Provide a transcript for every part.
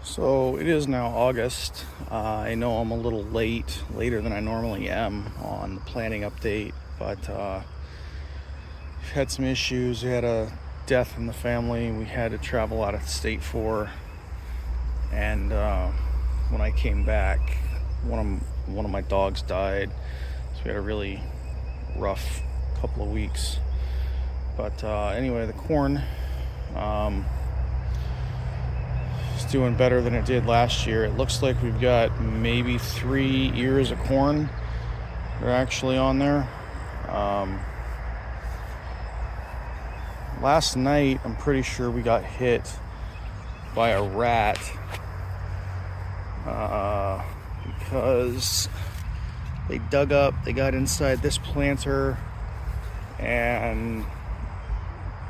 So it is now August. I know I'm a little later than I normally am on the planting update, but we've had some issues. We had a death in the family we had to travel out of state for, and when I came back, one of my dogs died. So we had a really rough couple of weeks. But anyway, the corn. It's doing better than it did last year. It looks like we've got maybe 3 ears of corn that are actually on there. Last night, I'm pretty sure we got hit by a rat because they got inside this planter, and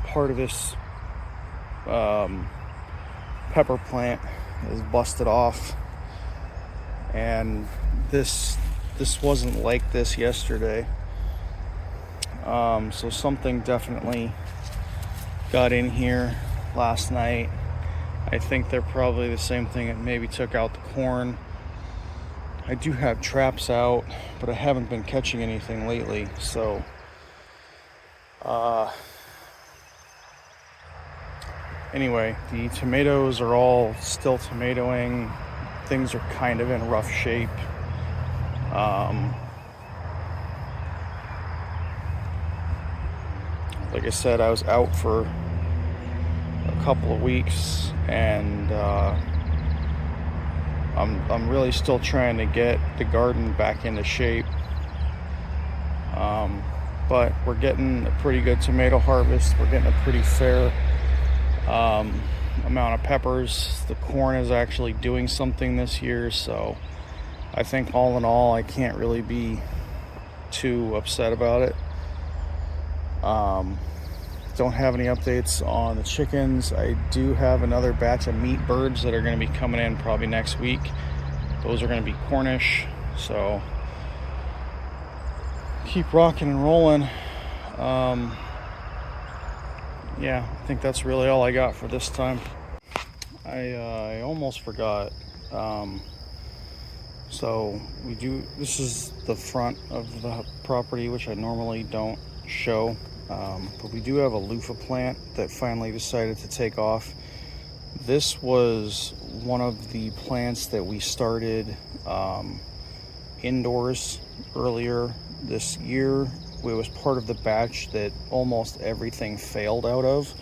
part of this pepper plant is busted off, and this wasn't like this yesterday. So something definitely got in here last night. I think they're probably the same thing that maybe took out the corn. I do have traps out, but I haven't been catching anything lately, so anyway, the tomatoes are all still tomatoing. Things are kind of in rough shape. Like I said, I was out for a couple of weeks, and I'm really still trying to get the garden back into shape. But we're getting a pretty good tomato harvest. We're getting a pretty fair amount of peppers. The corn is actually doing something this year, so I think all in all, I can't really be too upset about it. Don't have any updates on the chickens. I do have another batch of meat birds that are going to be coming in probably next week. Those are going to be Cornish, so keep rocking and rolling. Yeah, I think that's really all I got for this time. I almost forgot. So this is the front of the property, which I normally don't show. But we do have a loofah plant that finally decided to take off. This was one of the plants that we started indoors earlier this year. It was part of the batch that almost everything failed out of.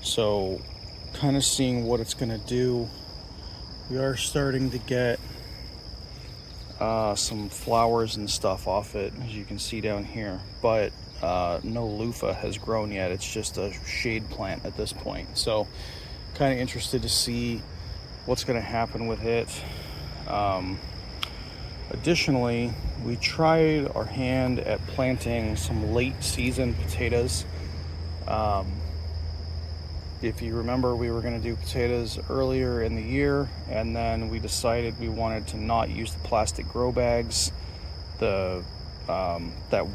So kind of seeing what it's going to do. We are starting to get some flowers and stuff off it, as you can see down here, but no loofah has grown yet. It's just a shade plant at this point. So kind of interested to see what's going to happen with it. Additionally, we tried our hand at planting some late season potatoes. If you remember, we were going to do potatoes earlier in the year, and then we decided we wanted to not use the plastic grow bags, that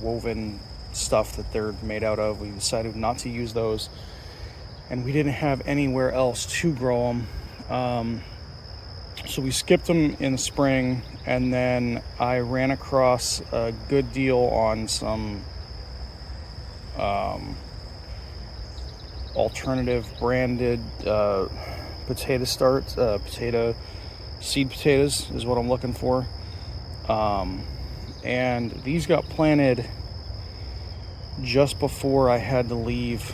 woven stuff that they're made out of. We decided not to use those, and we didn't have anywhere else to grow them. So we skipped them in the spring, and then I ran across a good deal on some alternative branded potato seed potatoes is what I'm looking for. And these got planted just before I had to leave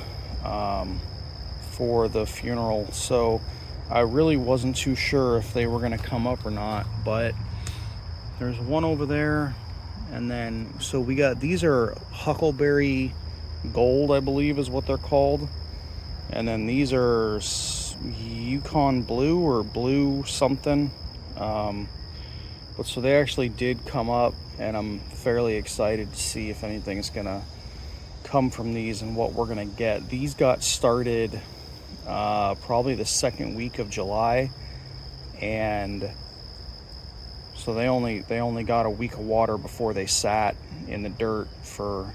for the funeral, so I really wasn't too sure if they were going to come up or not. But there's one over there, and then so we got, these are Huckleberry Gold, I believe is what they're called, and then these are Yukon Blue or Blue something. But so they actually did come up, and I'm fairly excited to see if anything's gonna come from these and what we're gonna get. These got started probably the second week of July, and so they only got a week of water before they sat in the dirt for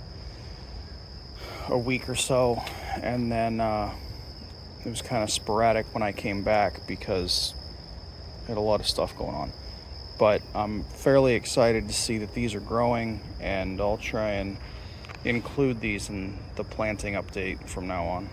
a week or so, and then it was kind of sporadic when I came back because had a lot of stuff going on. But I'm fairly excited to see that these are growing, and I'll try and include these in the planting update from now on.